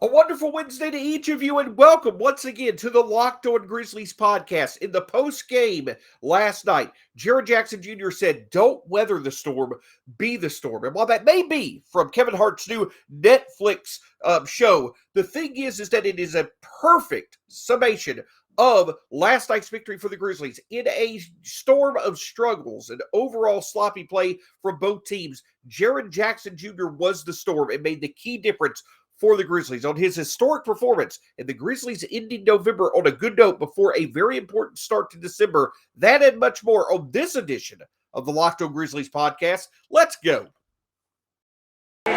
A wonderful Wednesday to each of you, and welcome once again to the Locked On Grizzlies podcast. In the post-game last night, Jaren Jackson Jr. said, "Don't weather the storm, be the storm." And while that may be from Kevin Hart's new Netflix show, the thing is that it is a perfect summation of last night's victory for the Grizzlies in a storm of struggles and overall sloppy play from both teams. Jaren Jackson Jr. was the storm and made the key difference for the Grizzlies on his historic performance, and the Grizzlies ending November on a good note before a very important start to December. That and much more on this edition of the Locked On Grizzlies podcast. Let's go. You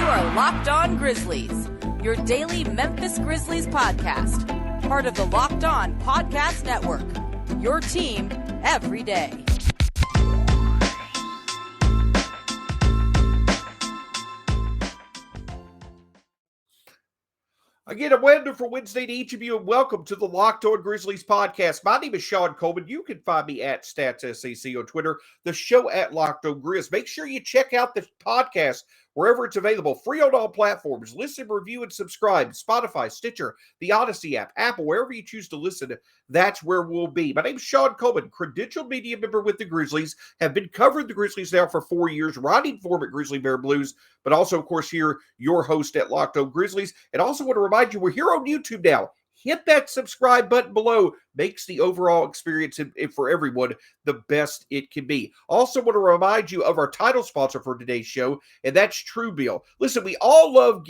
are Locked On Grizzlies, your daily Memphis Grizzlies podcast, part of the Locked On Podcast Network, your team every day. Again, a wonderful Wednesday to each of you, and welcome to the Locked On Grizzlies podcast. My name is Shawn Coleman. You can find me at StatsSAC on Twitter, the show at Locked On Grizz. Make sure you check out the podcast wherever it's available, free on all platforms. Listen, review, and subscribe. Spotify, Stitcher, the Odyssey app, Apple, wherever you choose to listen, that's where we'll be. My name is Shawn Coleman, credentialed media member with the Grizzlies. Have been covering the Grizzlies now for 4 years, writing for them at Grizzly Bear Blues, but also, of course, here, your host at Locked On Grizzlies. And also want to remind you, we're here on YouTube now. Hit that subscribe button below. Makes the overall experience for everyone the best it can be. Also want to remind you of our title sponsor for today's show, and that's Truebill. Listen, we all love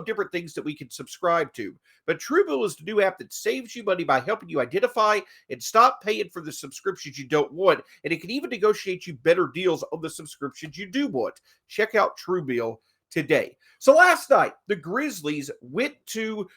different things that we can subscribe to, but Truebill is the new app that saves you money by helping you identify and stop paying for the subscriptions you don't want, and it can even negotiate you better deals on the subscriptions you do want. Check out Truebill today. So last night, the Grizzlies went to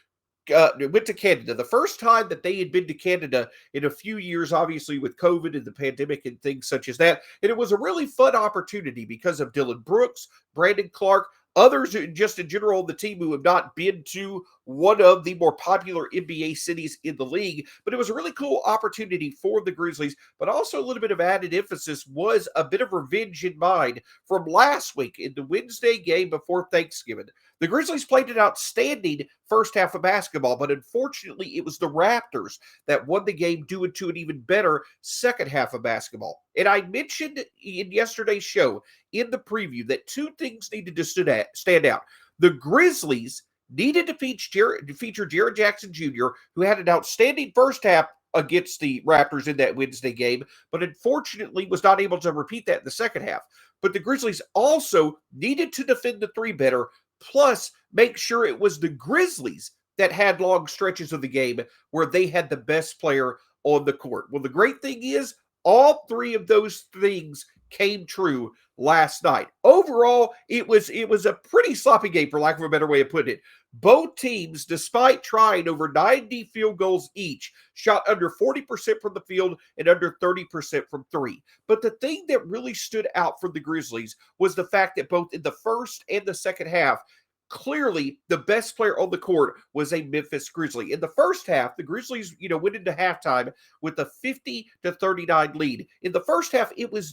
Canada. The first time that they had been to Canada in a few years, obviously with COVID and the pandemic and things such as that. And it was a really fun opportunity because of Dillon Brooks, Brandon Clarke, others just in general on the team who have not been to one of the more popular NBA cities in the league. But it was a really cool opportunity for the Grizzlies, but also a little bit of added emphasis was a bit of revenge in mind from last week in the Wednesday game before Thanksgiving. The Grizzlies played an outstanding first half of basketball, but unfortunately it was the Raptors that won the game due to an even better second half of basketball. And I mentioned in yesterday's show in the preview that two things needed to stand out. The Grizzlies needed to feature Jaren Jackson Jr., who had an outstanding first half against the Raptors in that Wednesday game, but unfortunately was not able to repeat that in the second half. But the Grizzlies also needed to defend the three better, plus make sure it was the Grizzlies that had long stretches of the game where they had the best player on the court. Well, the great thing is all three of those things came true last night. Overall, it was a pretty sloppy game, for lack of a better way of putting it. Both teams, despite trying over 90 field goals each, shot under 40% from the field and under 30% from three. But the thing that really stood out for the Grizzlies was the fact that both in the first and the second half, clearly the best player on the court was a Memphis Grizzly. In the first half, the Grizzlies, went into halftime with a 50-39 lead. In the first half, it was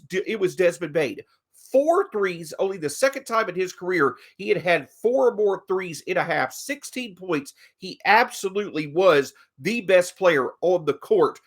Desmond Bane. 4 threes, only the second time in his career he had 4 or more threes in a half, 16 points. He absolutely was the best player on the court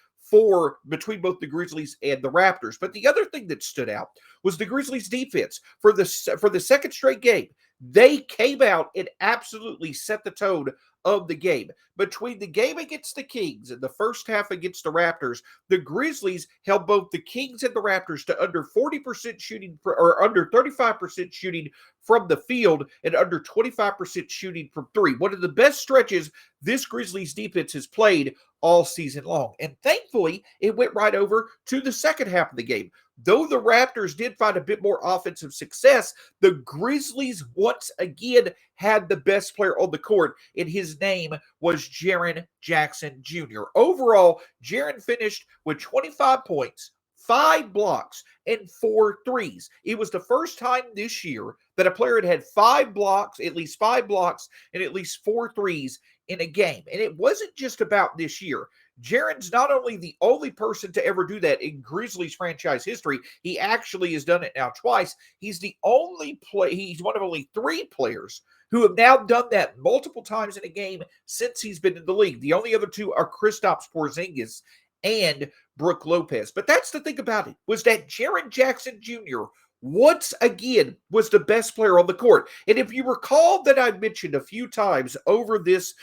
between both the Grizzlies and the Raptors. But the other thing that stood out was the Grizzlies defense. For the second straight game, they came out and absolutely set the tone of the game. Between the game against the Kings and the first half against the Raptors, the Grizzlies held both the Kings and the Raptors to under 40% shooting, or under 35% shooting from the field and under 25% shooting from three. One of the best stretches this Grizzlies defense has played all season long. And thankfully, it went right over to the second half of the game. Though the Raptors did find a bit more offensive success, the Grizzlies once again had the best player on the court, and his name was Jaren Jackson Jr. Overall, Jaren finished with 25 points, 5 blocks, and 4 threes. It was the first time this year that a player had 5 blocks, at least 5 blocks, and at least 4 threes in a game. And it wasn't just about this year. Jaren's not only the only person to ever do that in Grizzlies franchise history, he actually has done it now twice. He's one of only 3 players who have now done that multiple times in a game since he's been in the league. The only other 2 are Kristaps Porzingis and Brook Lopez. But that's the thing about it, was that Jaren Jackson Jr. once again was the best player on the court. And if you recall that I mentioned a few times over this,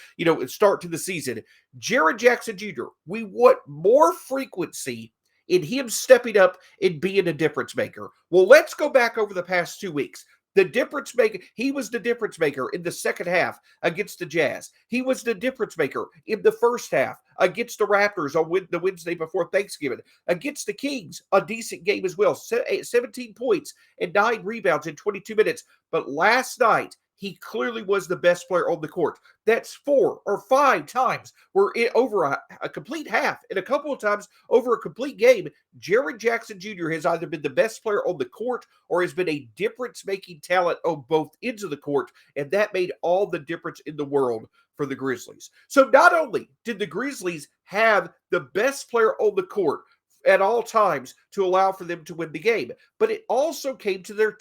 start to the season, Jaren Jackson Jr., we want more frequency in him stepping up and being a difference maker. Well, let's go back over the past 2 weeks. The difference maker, he was the difference maker in the second half against the Jazz. He was the difference maker in the first half against the Raptors on the Wednesday before Thanksgiving. Against the Kings, a decent game as well. 17 points and 9 rebounds in 22 minutes. But last night, he clearly was the best player on the court. That's 4 or 5 times where over a complete half and a couple of times over a complete game, Jaren Jackson Jr. has either been the best player on the court or has been a difference-making talent on both ends of the court, and that made all the difference in the world for the Grizzlies. So not only did the Grizzlies have the best player on the court at all times to allow for them to win the game, but it also came to their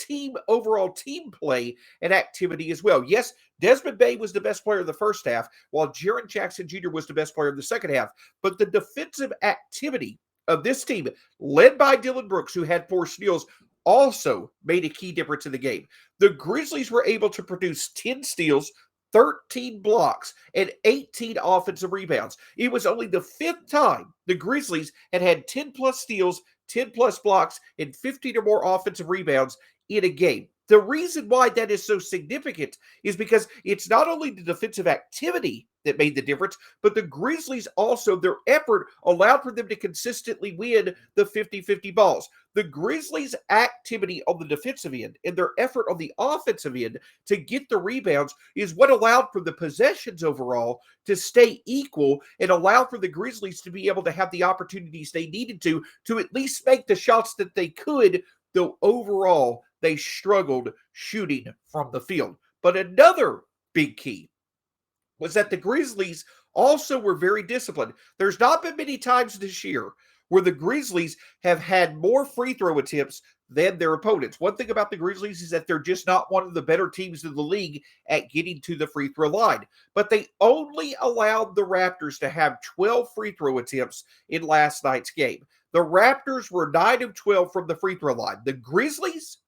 overall team play and activity as well. Yes, Desmond Bane was the best player in the first half, while Jaren Jackson Jr. was the best player in the second half. But the defensive activity of this team, led by Dillon Brooks, who had 4 steals, also made a key difference in the game. The Grizzlies were able to produce 10 steals, 13 blocks, and 18 offensive rebounds. It was only the 5th time the Grizzlies had 10-plus steals, 10-plus blocks, and 15 or more offensive rebounds in a game. The reason why that is so significant is because it's not only the defensive activity that made the difference, but the Grizzlies also, their effort allowed for them to consistently win the 50-50 balls. The Grizzlies' activity on the defensive end and their effort on the offensive end to get the rebounds is what allowed for the possessions overall to stay equal and allow for the Grizzlies to be able to have the opportunities they needed to at least make the shots that they could, though overall they struggled shooting from the field. But another big key was that the Grizzlies also were very disciplined. There's not been many times this year where the Grizzlies have had more free throw attempts than their opponents. One thing about the Grizzlies is that they're just not one of the better teams in the league at getting to the free throw line. But they only allowed the Raptors to have 12 free throw attempts in last night's game. The Raptors were 9 of 12 from the free throw line. The Grizzlies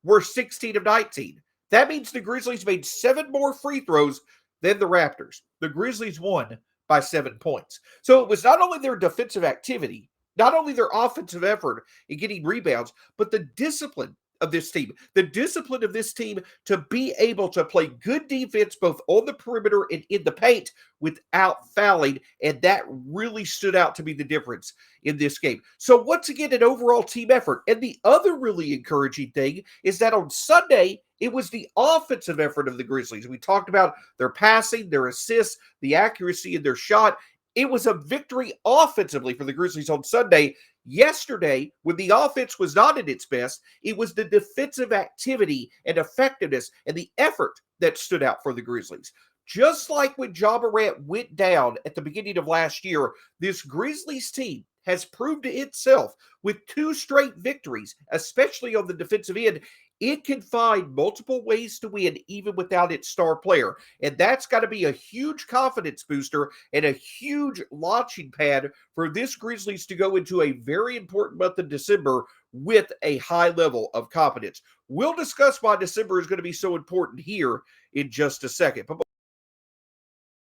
were 16 of 19. That means the Grizzlies made 7 more free throws than the Raptors. The Grizzlies won by 7 points. So it was not only their defensive activity, not only their offensive effort in getting rebounds, but the discipline of this team. The discipline of this team to be able to play good defense both on the perimeter and in the paint without fouling, and that really stood out to be the difference in this game. So once again, an overall team effort. And the other really encouraging thing is that on Sunday, it was the offensive effort of the Grizzlies. We talked about their passing, their assists, the accuracy in their shot. It was a victory offensively for the Grizzlies on Sunday. Yesterday, when the offense was not at its best, it was the defensive activity and effectiveness and the effort that stood out for the Grizzlies. Just like when Ja Morant went down at the beginning of last year, this Grizzlies team has proved to itself with 2 straight victories, especially on the defensive end, it can find multiple ways to win even without its star player. And that's got to be a huge confidence booster and a huge launching pad for this Grizzlies to go into a very important month of December with a high level of confidence. We'll discuss why December is going to be so important here in just a second. But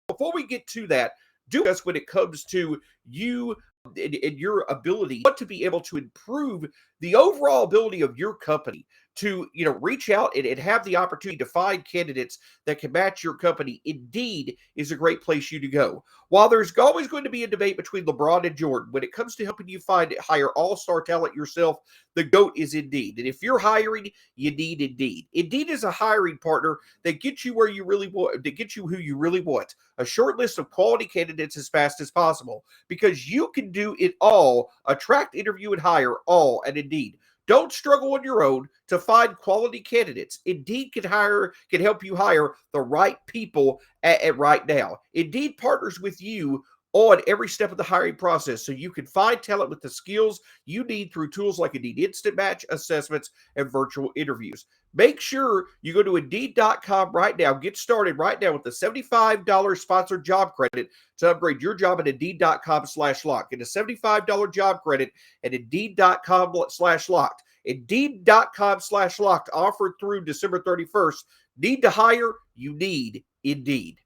before we get to that, do us when it comes to you and your ability to be able to improve the overall ability of your company to, reach out and have the opportunity to find candidates that can match your company. Indeed is a great place you to go. While there's always going to be a debate between LeBron and Jordan, when it comes to helping you hire all-star talent yourself, the GOAT is Indeed. And if you're hiring, you need Indeed. Indeed is a hiring partner that gets you where you really want, that gets you who you really want. A short list of quality candidates as fast as possible, because you can do it all. Attract, interview, and hire all at Indeed. Don't struggle on your own to find quality candidates. Indeed can help you hire the right people at right now. Indeed partners with you on every step of the hiring process so you can find talent with the skills you need through tools like Indeed Instant Match assessments and virtual interviews. Make sure you go to Indeed.com right now. Get started right now with the $75 sponsored job credit to upgrade your job at Indeed.com/locked. Get a $75 job credit at Indeed.com/locked. Indeed.com/locked. Offered through December 31st. Need to hire? You need Indeed.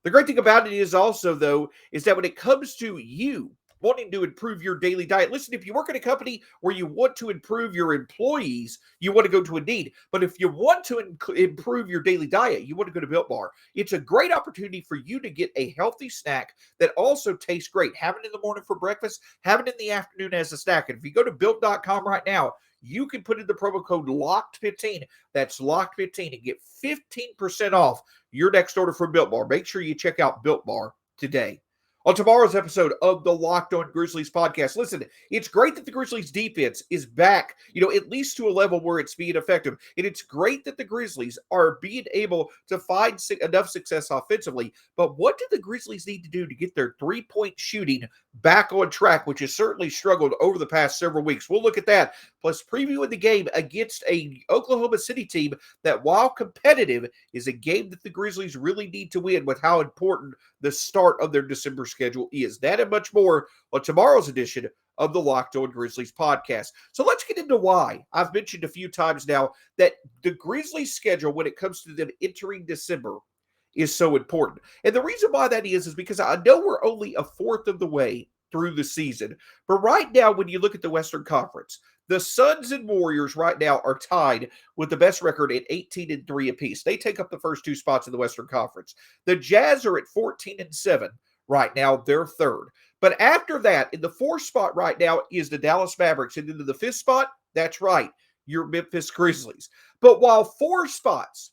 The great thing about it is also, though, is that when it comes to you wanting to improve your daily diet, listen, if you work at a company where you want to improve your employees, you want to go to Indeed. But if you want to improve your daily diet, you want to go to Built Bar. It's a great opportunity for you to get a healthy snack that also tastes great. Have it in the morning for breakfast, have it in the afternoon as a snack. And if you go to Built.com right now, you can put in the promo code LOCKED15. That's LOCKED15 and get 15% off your next order from Built Bar. Make sure you check out Built Bar today. On tomorrow's episode of the Locked On Grizzlies podcast, listen, it's great that the Grizzlies defense is back, at least to a level where it's being effective. And it's great that the Grizzlies are being able to find enough success offensively. But what do the Grizzlies need to do to get their three-point shooting back on track, which has certainly struggled over the past several weeks? We'll look at that, plus previewing the game against a Oklahoma City team that, while competitive, is a game that the Grizzlies really need to win with how important the start of their December schedule is. That and much more on tomorrow's edition of the Locked On Grizzlies podcast. So let's get into why. I've mentioned a few times now that the Grizzlies schedule, when it comes to them entering December, is so important. And the reason why that is because I know we're only a fourth of the way through the season. But right now, when you look at the Western Conference, the Suns and Warriors right now are tied with the best record at 18-3 apiece. They take up the first two spots in the Western Conference. The Jazz are at 14-7 right now. They're third. But after that, in the fourth spot right now is the Dallas Mavericks. And into the fifth spot, that's right, your Memphis Grizzlies. But while four spots,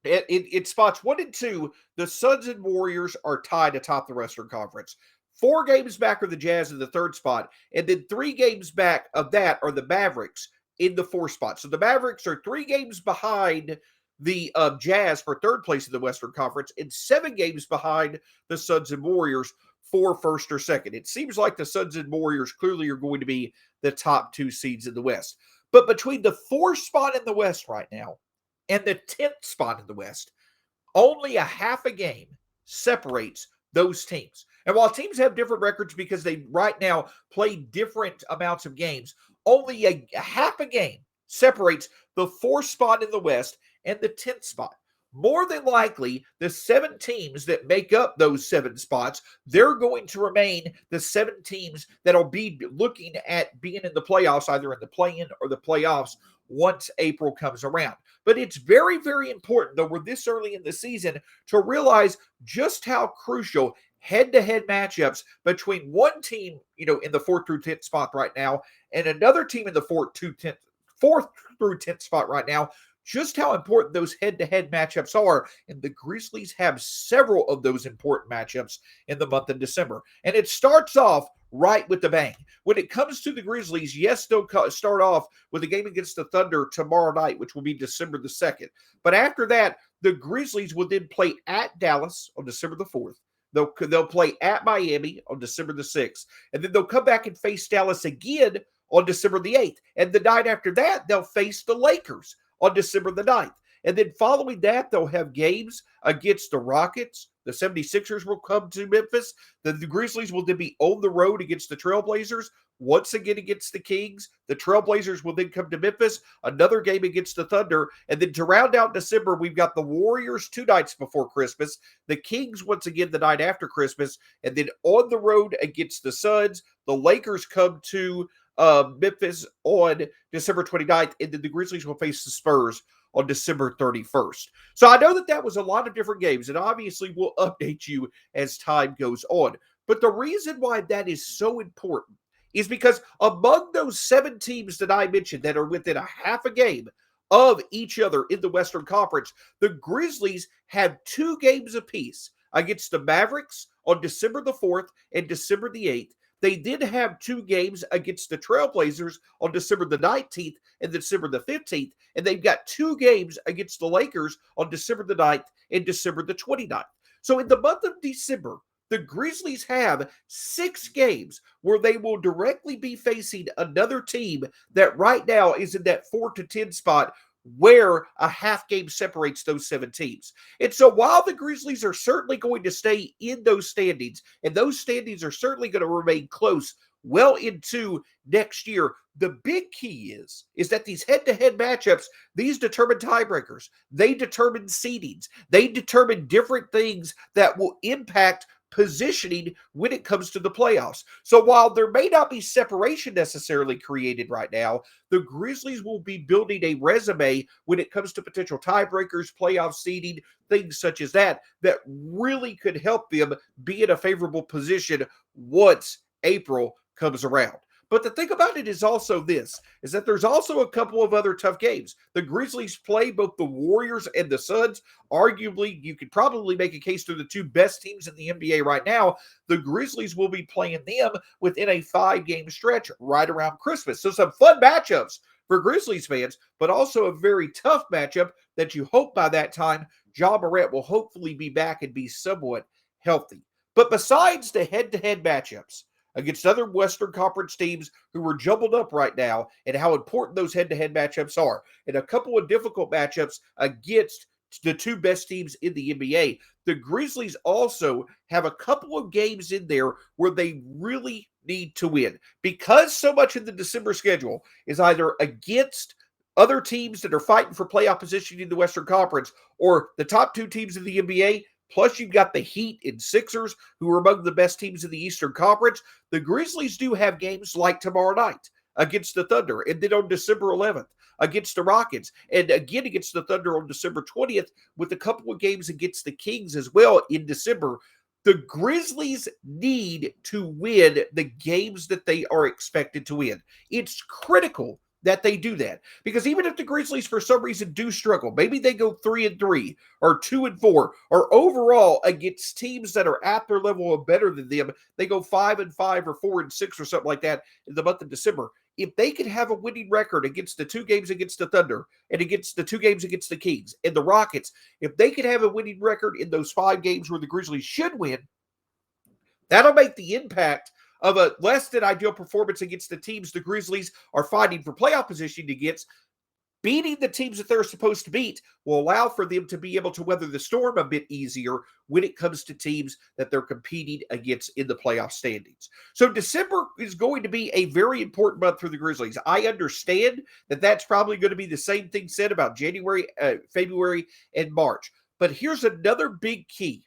in spots 1 and 2, the Suns and Warriors are tied atop the Western Conference. 4 games back are the Jazz in the third spot, and then 3 games back of that are the Mavericks in the fourth spot. So the Mavericks are 3 games behind the Jazz for third place in the Western Conference and 7 games behind the Suns and Warriors for first or second. It seems like the Suns and Warriors clearly are going to be the top 2 seeds in the West. But between the 4th spot in the West right now and the 10th spot in the West, only a half a game separates those teams. And while teams have different records because they right now play different amounts of games, only a half a game separates the 4th spot in the West and the 10th spot. More than likely, the 7 teams that make up those 7 spots, they're going to remain the 7 teams that'll be looking at being in the playoffs, either in the play-in or the playoffs, once April comes around. But it's very, very important, though we're this early in the season, to realize just how crucial head-to-head matchups between one team, in the 4th through 10th spot right now, and another team in the 4th through 10th spot right now, just how important those head-to-head matchups are. And the Grizzlies have several of those important matchups in the month of December. And it starts off right with the bang. When it comes to the Grizzlies, yes, they'll start off with a game against the Thunder tomorrow night, which will be December the 2nd. But after that, the Grizzlies will then play at Dallas on December the 4th. They'll play at Miami on December the 6th. And then they'll come back and face Dallas again on December the 8th. And the night after that, they'll face the Lakers on December the 9th. And then following that, they'll have games against the Rockets. The 76ers will come to Memphis. The Grizzlies will then be on the road against the Trailblazers. Once again against the Kings. The Trailblazers will then come to Memphis. Another game against the Thunder. And then to round out December, we've got the Warriors 2 nights before Christmas. The Kings once again the night after Christmas. And then on the road against the Suns. The Lakers come to Memphis on December 29th. And then the Grizzlies will face the Spurs on December 31st. So I know that was a lot of different games, and obviously we'll update you as time goes on. But the reason why that is so important is because among those 7 teams that I mentioned that are within a half a game of each other in the Western Conference, the Grizzlies have 2 games apiece against the Mavericks on December the 4th and December the 8th. They did have 2 games against the Trailblazers on December the 19th and December the 15th, and they've got 2 games against the Lakers on December the 9th and December the 29th. So in the month of December, The Grizzlies have 6 games where they will directly be facing another team that right now is in that 4 to 10 spot where a half game separates those 7 teams. And so while the Grizzlies are certainly going to stay in those standings, and those standings are certainly going to remain close well into next year, the big key is that these head-to-head matchups, these determine tiebreakers. They determine seedings. They determine different things that will impact positioning when it comes to the playoffs. So while there may not be separation necessarily created right now, the Grizzlies will be building a resume when it comes to potential tiebreakers, playoff seeding, things such as that really could help them be in a favorable position once April comes around. But the thing about it is also this, is that there's also a couple of other tough games. The Grizzlies play both the Warriors and the Suns. Arguably, you could probably make a case they're the 2 best teams in the NBA right now. The Grizzlies will be playing them within a 5-game stretch right around Christmas. So some fun matchups for Grizzlies fans, but also a very tough matchup that you hope by that time, Ja Morant will hopefully be back and be somewhat healthy. But besides the head-to-head matchups against other Western Conference teams who are jumbled up right now and how important those head-to-head matchups are, and a couple of difficult matchups against the 2 best teams in the NBA, the Grizzlies also have a couple of games in there where they really need to win. Because so much of the December schedule is either against other teams that are fighting for playoff position in the Western Conference or the top 2 teams in the NBA, plus you've got the Heat and Sixers, who are among the best teams in the Eastern Conference. The Grizzlies do have games like tomorrow night against the Thunder, and then on December 11th against the Rockets, and again against the Thunder on December 20th, with a couple of games against the Kings as well in December. The Grizzlies need to win the games that they are expected to win. It's critical that they do that, because even if the Grizzlies for some reason do struggle, maybe they go 3-3 or 2-4, or overall against teams that are at their level or better than them, they go 5-5 or 4-6 or something like that in the month of December. If they could have a winning record against the 2 games against the Thunder and against the 2 games against the Kings and the Rockets, if they could have a winning record in those 5 games where the Grizzlies should win, that'll make the impact of a less than ideal performance against the teams the Grizzlies are fighting for playoff position against. Beating the teams that they're supposed to beat will allow for them to be able to weather the storm a bit easier when it comes to teams that they're competing against in the playoff standings. So December is going to be a very important month for the Grizzlies. I understand that that's probably going to be the same thing said about January, February, and March. But here's another big key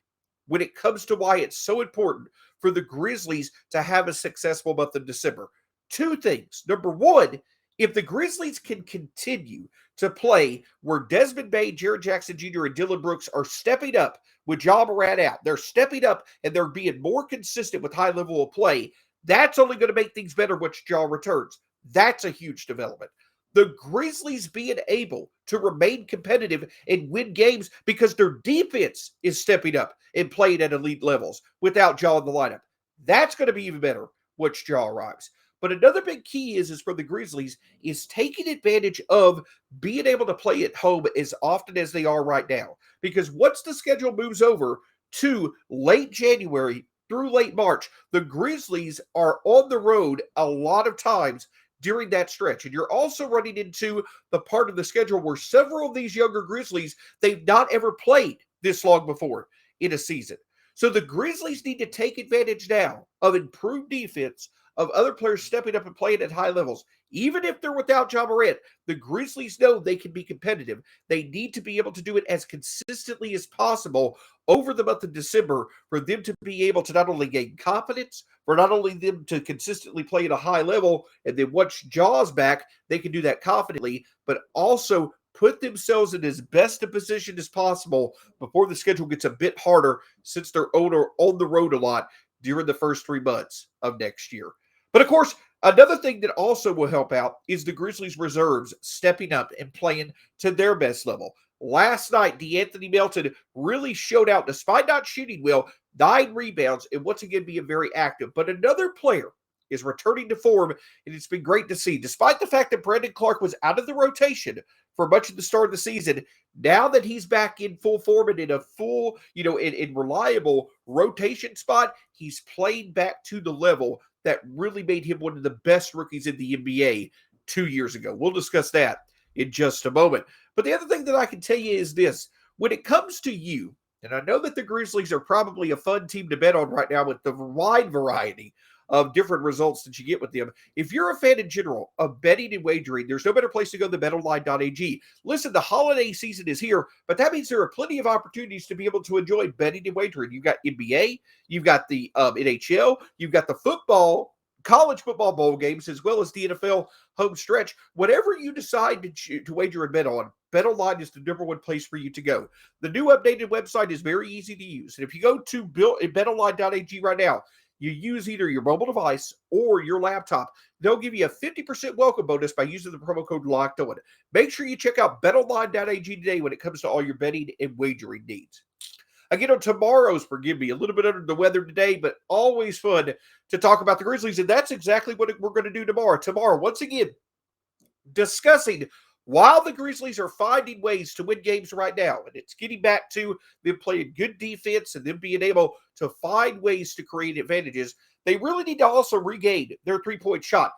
when it comes to why it's so important for the Grizzlies to have a successful month of December. 2 things. Number 1, if the Grizzlies can continue to play where Desmond Bane, Jaren Jackson Jr., and Dillon Brooks are stepping up with Ja Morant out, they're stepping up and they're being more consistent with high level of play, that's only going to make things better once Ja returns. That's a huge development. The Grizzlies being able to remain competitive and win games because their defense is stepping up and playing at elite levels without Ja in the lineup. That's going to be even better once Ja arrives. But another big key is for the Grizzlies is taking advantage of being able to play at home as often as they are right now. Because once the schedule moves over to late January through late March, the Grizzlies are on the road a lot of times during that stretch. And you're also running into the part of the schedule where several of these younger Grizzlies, they've not ever played this long before in a season. So the Grizzlies need to take advantage now of improved defense, of other players stepping up and playing at high levels. Even if they're without Ja Morant, the Grizzlies know they can be competitive. They need to be able to do it as consistently as possible over the month of December for them to be able to not only gain confidence, for not only them to consistently play at a high level, and then once Ja's back, they can do that confidently, but also put themselves in as best a position as possible before the schedule gets a bit harder, since they're on the road a lot during the first 3 months of next year. But of course, another thing that also will help out is the Grizzlies reserves stepping up and playing to their best level. Last night, DeAnthony Melton really showed out despite not shooting well, 9 rebounds, and once again being very active. But another player is returning to form, and it's been great to see. Despite the fact that Brandon Clarke was out of the rotation for much of the start of the season, now that he's back in full form and in a full, in reliable rotation spot, he's played back to the level that really made him one of the best rookies in the NBA 2 years ago. We'll discuss that in just a moment. But the other thing that I can tell you is this. When it comes to you, and I know that the Grizzlies are probably a fun team to bet on right now with the wide variety of different results that you get with them. If you're a fan in general of betting and wagering, there's no better place to go than betonline.ag. Listen, the holiday season is here, but that means there are plenty of opportunities to be able to enjoy betting and wagering. You've got NBA, you've got the NHL, you've got the college football bowl games, as well as the NFL home stretch. Whatever you decide to wager and bet on, BetOnline is the number one place for you to go. The new updated website is very easy to use. And if you go to betonline.ag right now, you use either your mobile device or your laptop, they'll give you a 50% welcome bonus by using the promo code LOCKEDON. Make sure you check out betonline.ag today when it comes to all your betting and wagering needs. Again, on tomorrow's, forgive me, a little bit under the weather today, but always fun to talk about the Grizzlies, and that's exactly what we're going to do tomorrow. Tomorrow, once again, discussing while the Grizzlies are finding ways to win games right now, and it's getting back to them playing good defense and them being able to find ways to create advantages, they really need to also regain their three-point shot.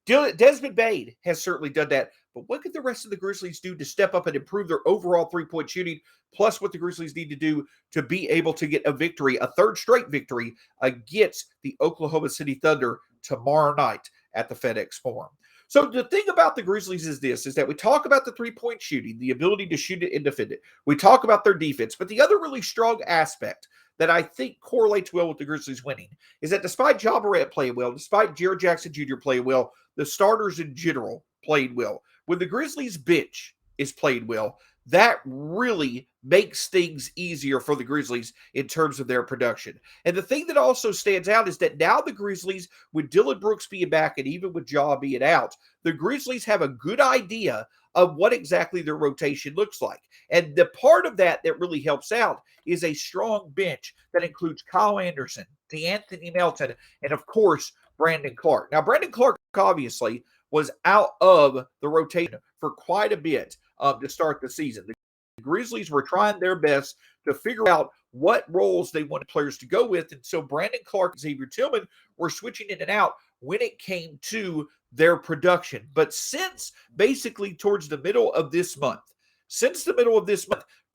Desmond Bane has certainly done that, but what could the rest of the Grizzlies do to step up and improve their overall three-point shooting, plus what the Grizzlies need to do to be able to get a victory, a third straight victory against the Oklahoma City Thunder tomorrow night at the FedEx Forum? So the thing about the Grizzlies is that we talk about the three-point shooting, the ability to shoot it and defend it. We talk about their defense, but the other really strong aspect that I think correlates well with the Grizzlies winning is that despite Ja Morant playing well, despite Jaren Jackson Jr. playing well, the starters in general played well. When the Grizzlies bench is played well, that really makes things easier for the Grizzlies in terms of their production. And the thing that also stands out is that now the Grizzlies, with Dillon Brooks being back and even with Ja being out, the Grizzlies have a good idea of what exactly their rotation looks like. And the part of that really helps out is a strong bench that includes Kyle Anderson, DeAnthony Melton, and of course, Brandon Clarke. Now, Brandon Clarke obviously was out of the rotation for quite a bit to start the season. The Grizzlies were trying their best to figure out what roles they wanted players to go with. And so Brandon Clarke and Xavier Tillman were switching in and out when it came to their production. But since basically towards the middle of this month,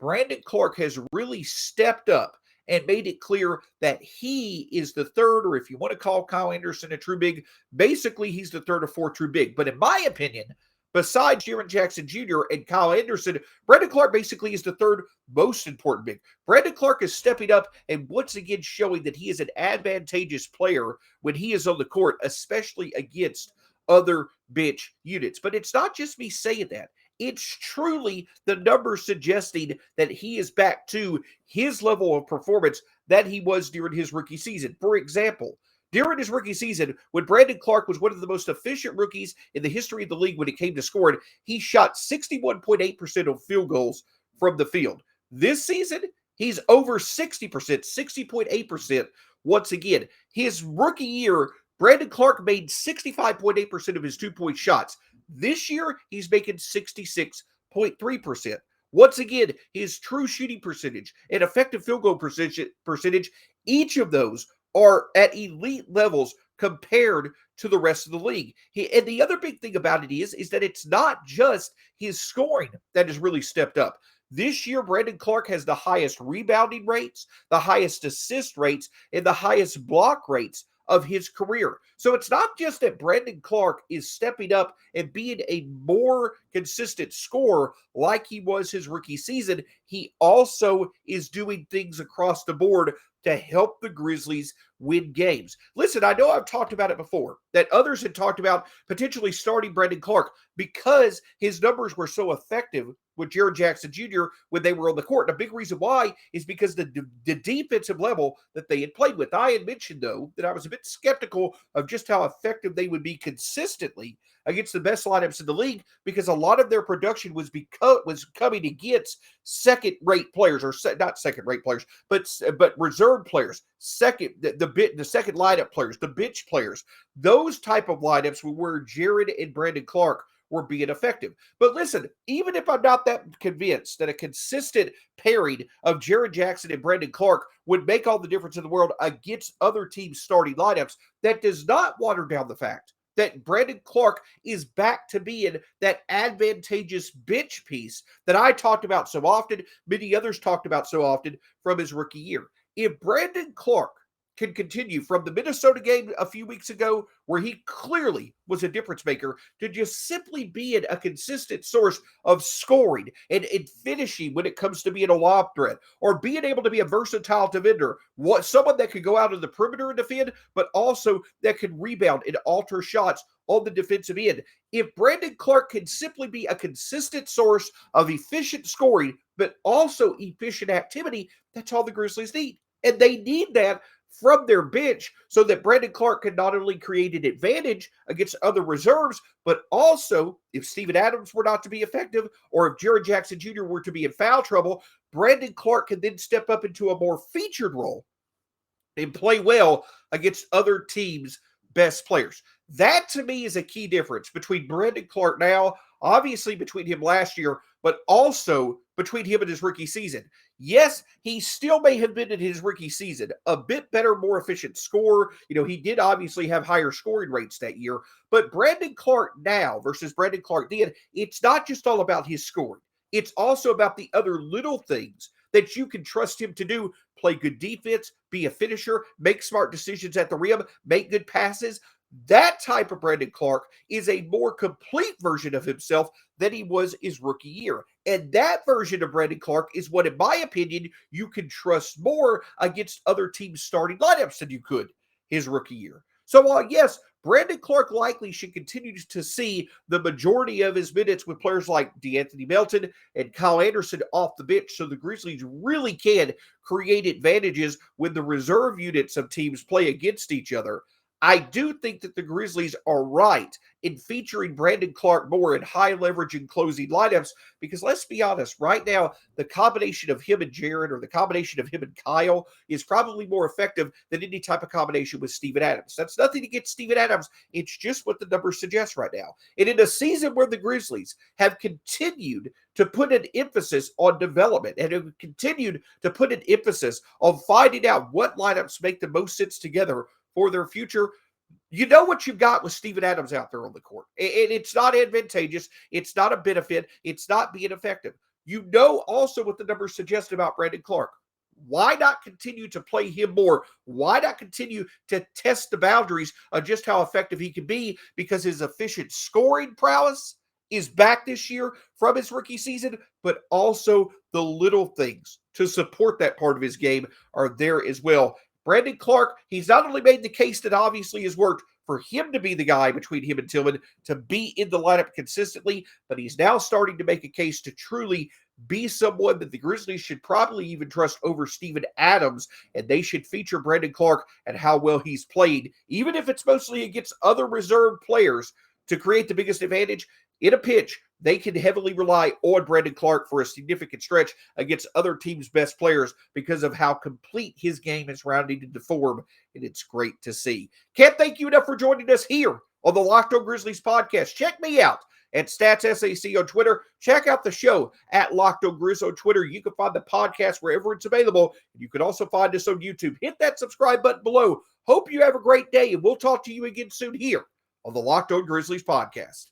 Brandon Clarke has really stepped up and made it clear that he is the third, or if you want to call Kyle Anderson a true big, basically he's the third or fourth true big. But in my opinion, besides Jaren Jackson Jr. and Kyle Anderson, Brandon Clarke basically is the third most important big. Brandon Clarke is stepping up and once again showing that he is an advantageous player when he is on the court, especially against other bench units. But it's not just me saying that. It's truly the numbers suggesting that he is back to his level of performance that he was during his rookie season. For example, during his rookie season, when Brandon Clarke was one of the most efficient rookies in the history of the league when it came to scoring, he shot 61.8% of field goals from the field. This season, he's over 60%, 60.8%. Once again, his rookie year, Brandon Clarke made 65.8% of his two-point shots. This year, he's making 66.3%. Once again, his true shooting percentage and effective field goal percentage, each of those are at elite levels compared to the rest of the league. And the other big thing about it is that it's not just his scoring that has really stepped up. This year, Brandon Clarke has the highest rebounding rates, the highest assist rates, and the highest block rates of his career. So it's not just that Brandon Clarke is stepping up and being a more consistent scorer like he was his rookie season. He also is doing things across the board to help the Grizzlies win games. Listen, I know I've talked about it before, that others had talked about potentially starting Brandon Clarke because his numbers were so effective with Jaren Jackson Jr. when they were on the court. And a big reason why is because the defensive level that they had played with. I had mentioned, though, that I was a bit skeptical of just how effective they would be consistently against the best lineups in the league because a lot of their production was coming against second-rate players, or not second-rate players, but reserve players, the second lineup players, the bench players. Those type of lineups were where Jaren and Brandon Clarke were being effective. But listen, even if I'm not that convinced that a consistent pairing of Jaren Jackson and Brandon Clarke would make all the difference in the world against other teams' starting lineups, that does not water down the fact that Brandon Clarke is back to being that advantageous bench piece that I talked about so often, many others talked about so often from his rookie year. If Brandon Clarke can continue from the Minnesota game a few weeks ago, where he clearly was a difference maker, to just simply being a consistent source of scoring and finishing when it comes to being a lob threat, or being able to be a versatile defender, someone that could go out of the perimeter and defend, but also that can rebound and alter shots on the defensive end. If Brandon Clarke can simply be a consistent source of efficient scoring, but also efficient activity, that's all the Grizzlies need. And they need that from their bench so that Brandon Clarke can not only create an advantage against other reserves, but also if Steven Adams were not to be effective, or if Jaren Jackson Jr. were to be in foul trouble, Brandon Clarke can then step up into a more featured role and play well against other teams' best players. That, to me, is a key difference between Brandon Clarke now, obviously between him last year, but also between him and his rookie season. Yes, he still may have been in his rookie season a bit better, more efficient scorer. He did obviously have higher scoring rates that year, but Brandon Clarke now versus Brandon Clarke then, it's not just all about his scoring. It's also about the other little things that you can trust him to do. Play good defense, be a finisher, make smart decisions at the rim, make good passes. That type of Brandon Clarke is a more complete version of himself than he was his rookie year. And that version of Brandon Clarke is what, in my opinion, you can trust more against other teams' starting lineups than you could his rookie year. So while, yes, Brandon Clarke likely should continue to see the majority of his minutes with players like DeAnthony Melton and Kyle Anderson off the bench, so the Grizzlies really can create advantages when the reserve units of teams play against each other, I do think that the Grizzlies are right in featuring Brandon Clarke more in high leverage and closing lineups, because let's be honest, right now, the combination of him and Jaren, or the combination of him and Kyle, is probably more effective than any type of combination with Steven Adams. That's nothing against Steven Adams. It's just what the numbers suggest right now. And in a season where the Grizzlies have continued to put an emphasis on development and have continued to put an emphasis on finding out what lineups make the most sense together for their future, you know what you've got with Steven Adams out there on the court. And it's not advantageous. It's not a benefit. It's not being effective. You know also what the numbers suggest about Brandon Clarke. Why not continue to play him more? Why not continue to test the boundaries of just how effective he can be? Because his efficient scoring prowess is back this year from his rookie season, but also the little things to support that part of his game are there as well. Brandon Clarke, he's not only made the case that obviously has worked for him to be the guy between him and Tillman to be in the lineup consistently, but he's now starting to make a case to truly be someone that the Grizzlies should probably even trust over Steven Adams, and they should feature Brandon Clarke and how well he's played, even if it's mostly against other reserve players, to create the biggest advantage. In a pinch, they can heavily rely on Brandon Clarke for a significant stretch against other teams' best players because of how complete his game is rounding into form, and it's great to see. Can't thank you enough for joining us here on the Locked On Grizzlies podcast. Check me out at StatsSAC on Twitter. Check out the show at Locked On Grizz on Twitter. You can find the podcast wherever it's available, and you can also find us on YouTube. Hit that subscribe button below. Hope you have a great day, and we'll talk to you again soon here on the Locked On Grizzlies podcast.